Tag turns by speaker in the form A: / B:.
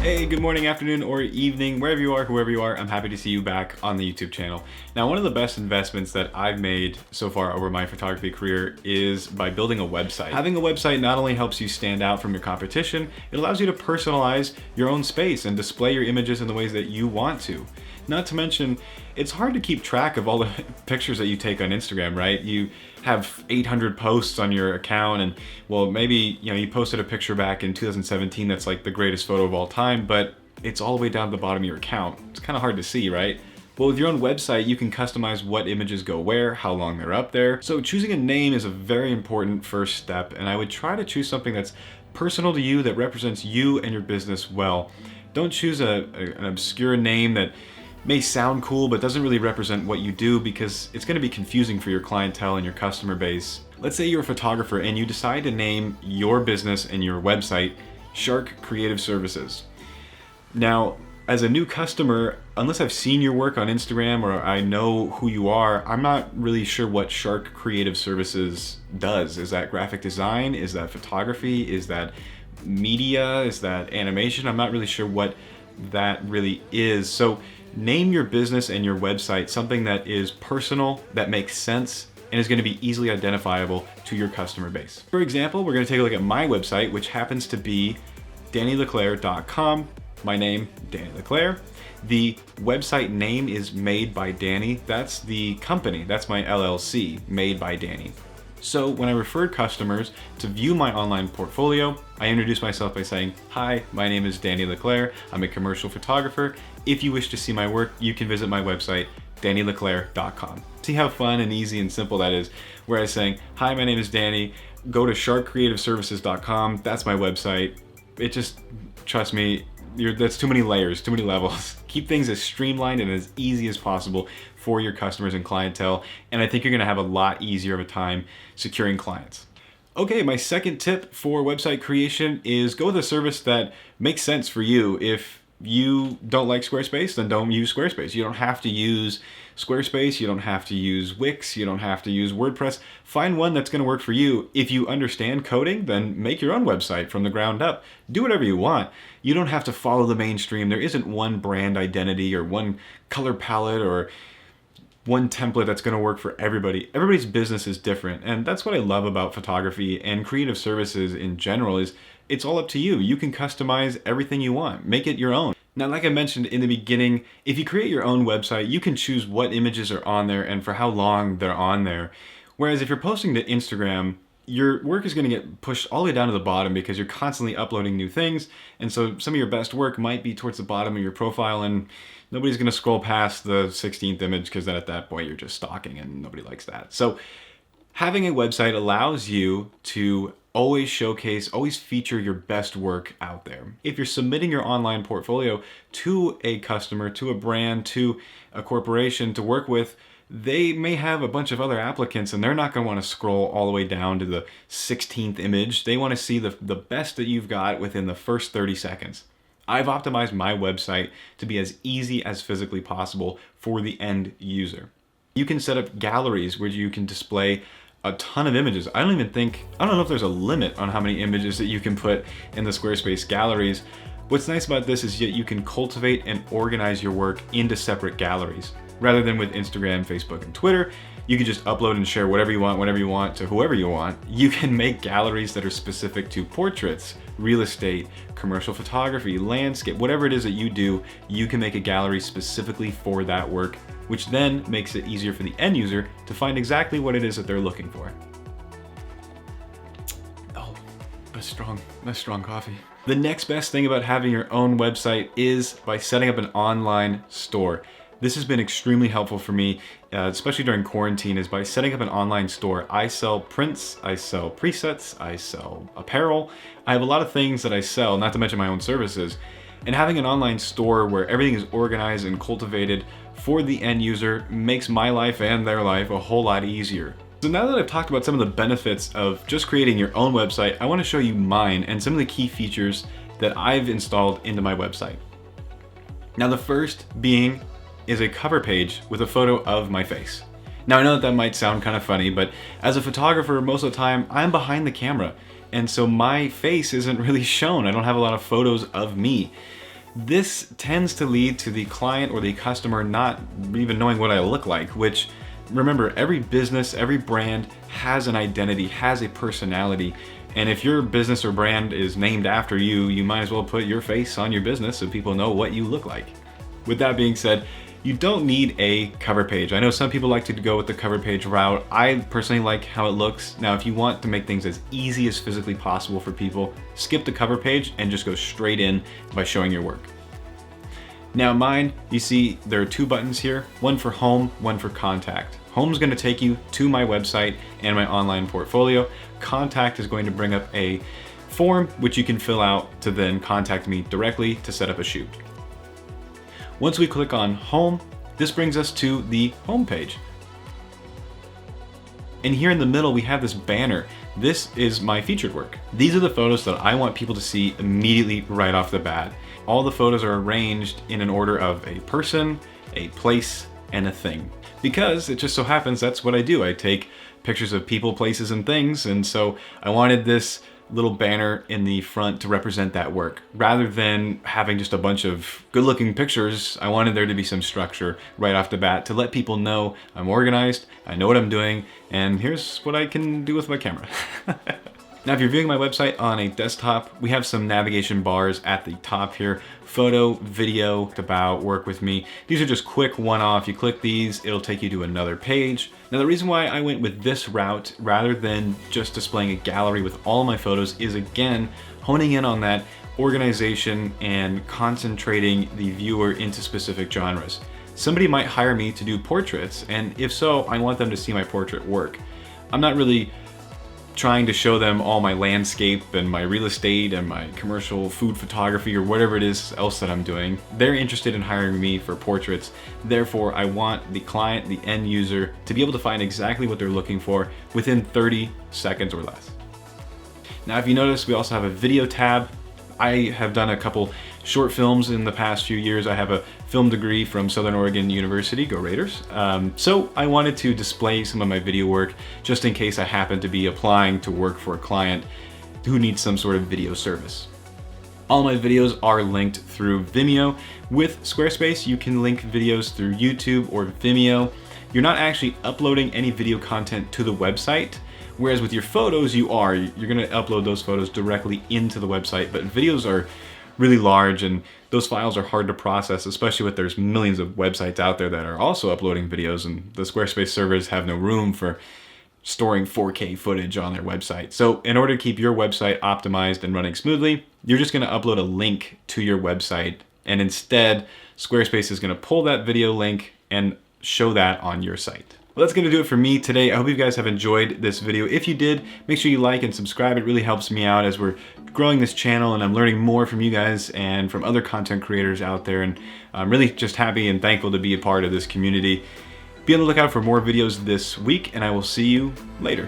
A: Hey, good morning, afternoon, or evening, wherever you are, whoever you are, I'm happy to see you back on the YouTube channel. Now, one of the best investments that I've made so far over my photography career is by building a website. Having a website not only helps you stand out from your competition, it allows you to personalize your own space and display your images in the ways that you want to. Not to mention, it's hard to keep track of all the pictures that you take on Instagram, right? You have 800 posts on your account and, well, maybe, you posted a picture back in 2017 that's like the greatest photo of all time, but it's all the way down to the bottom of your account. It's kind of hard to see, right? Well, with your own website, you can customize what images go where, how long they're up there. So choosing a name is a very important first step, and I would try to choose something that's personal to you, that represents you and your business well. Don't choose an obscure name that may sound cool but doesn't really represent what you do, because it's going to be confusing for your clientele and your customer base. Let's say you're a photographer and you decide to name your business and your website Shark Creative Services. Now, as a new customer, unless I've seen your work on Instagram or I know who you are, I'm not really sure what Shark Creative Services does. Is that graphic design? Is that photography? Is that media? Is that animation? I'm not really sure what that really is. So name your business and your website something that is personal, that makes sense, and is going to be easily identifiable to your customer base. For example, we're going to take a look at my website, which happens to be DannyLeClaire.com. My name, Danny LeClaire. The website name is Made by Danny. That's the company. That's my LLC, Made by Danny. So when I referred customers to view my online portfolio, I introduced myself by saying, "Hi, my name is Danny LeClaire. I'm a commercial photographer. If you wish to see my work, you can visit my website, DannyLeClaire.com." See how fun and easy and simple that is? Whereas saying, "Hi, my name is Danny. Go to SharkCreativeServices.com. That's my website." It just, trust me, that's too many layers, too many levels. Keep things as streamlined and as easy as possible for your customers and clientele, and I think you're gonna have a lot easier of a time securing clients. Okay, my second tip for website creation is go with a service that makes sense for you. If you don't like Squarespace, then don't use Squarespace. You don't have to use Squarespace, you don't have to use Wix, you don't have to use WordPress. Find one that's gonna work for you. If you understand coding, then make your own website from the ground up. Do whatever you want. You don't have to follow the mainstream. There isn't one brand identity or one color palette or one template that's gonna work for everybody. Everybody's business is different, and that's what I love about photography and creative services in general is it's all up to you. You can customize everything you want. Make it your own. Now, like I mentioned in the beginning, if you create your own website, you can choose what images are on there and for how long they're on there. Whereas if you're posting to Instagram, your work is gonna get pushed all the way down to the bottom because you're constantly uploading new things. And so some of your best work might be towards the bottom of your profile, and nobody's gonna scroll past the 16th image, because then at that point you're just stalking and nobody likes that. So having a website allows you to always showcase, always feature your best work out there. If you're submitting your online portfolio to a customer, to a brand, to a corporation to work with, they may have a bunch of other applicants and they're not going to want to scroll all the way down to the 16th image. They want to see the best that you've got within the first 30 seconds. I've optimized my website to be as easy as physically possible for the end user. You can set up galleries where you can display a ton of images. I don't know if there's a limit on how many images that you can put in the Squarespace galleries. What's nice about this is that you can cultivate and organize your work into separate galleries. Rather than with Instagram, Facebook, and Twitter, you can just upload and share whatever you want, whenever you want, to whoever you want. You can make galleries that are specific to portraits, real estate, commercial photography, landscape, whatever it is that you do, you can make a gallery specifically for that work, which then makes it easier for the end user to find exactly what it is that they're looking for. Oh, that's strong coffee. The next best thing about having your own website is by setting up an online store. This has been extremely helpful for me, especially during quarantine, is by setting up an online store. I sell prints, I sell presets, I sell apparel. I have a lot of things that I sell, not to mention my own services. And having an online store where everything is organized and cultivated for the end user makes my life and their life a whole lot easier. So now that I've talked about some of the benefits of just creating your own website, I want to show you mine and some of the key features that I've installed into my website. Now, the first being is a cover page with a photo of my face. Now, I know that might sound kind of funny, but as a photographer, most of the time I'm behind the camera, and so my face isn't really shown. I don't have a lot of photos of me. This tends to lead to the client or the customer not even knowing what I look like, which, remember, every business, every brand has an identity, has a personality. And if your business or brand is named after you, you might as well put your face on your business so people know what you look like. With that being said, you don't need a cover page. I know some people like to go with the cover page route. I personally like how it looks. Now, if you want to make things as easy as physically possible for people, skip the cover page and just go straight in by showing your work. Now mine, you see there are two buttons here, one for home, one for contact. Home's going to take you to my website and my online portfolio. Contact is going to bring up a form which you can fill out to then contact me directly to set up a shoot. Once we click on home, this brings us to the home page. And here in the middle, we have this banner. This is my featured work. These are the photos that I want people to see immediately right off the bat. All the photos are arranged in an order of a person, a place, and a thing. Because it just so happens that's what I do. I take pictures of people, places, and things, and so I wanted this little banner in the front to represent that work. Rather than having just a bunch of good-looking pictures, I wanted there to be some structure right off the bat to let people know I'm organized, I know what I'm doing, and here's what I can do with my camera. Now, if you're viewing my website on a desktop, we have some navigation bars at the top here. Photo, video, about, work with me. These are just quick one-off. You click these, it'll take you to another page. Now, the reason why I went with this route rather than just displaying a gallery with all my photos is, again, honing in on that organization and concentrating the viewer into specific genres. Somebody might hire me to do portraits, and if so, I want them to see my portrait work. I'm not really trying to show them all my landscape and my real estate and my commercial food photography or whatever it is else that I'm doing. They're interested in hiring me for portraits. Therefore, I want the client, the end user, to be able to find exactly what they're looking for within 30 seconds or less. Now, if you notice, we also have a video tab. I have done a couple short films in the past few years. I have a film degree from Southern Oregon University, go Raiders. So I wanted to display some of my video work just in case I happen to be applying to work for a client who needs some sort of video service. All my videos are linked through Vimeo. With Squarespace, you can link videos through YouTube or Vimeo. You're not actually uploading any video content to the website. Whereas with your photos, you're gonna upload those photos directly into the website, but videos are really large and those files are hard to process, especially with there's millions of websites out there that are also uploading videos, and the Squarespace servers have no room for storing 4K footage on their website. So in order to keep your website optimized and running smoothly, you're just gonna upload a link to your website, and instead, Squarespace is gonna pull that video link and show that on your site. Well, that's gonna do it for me today. I hope you guys have enjoyed this video. If you did, make sure you like and subscribe. It really helps me out as we're growing this channel and I'm learning more from you guys and from other content creators out there. And I'm really just happy and thankful to be a part of this community. Be on the lookout for more videos this week, and I will see you later.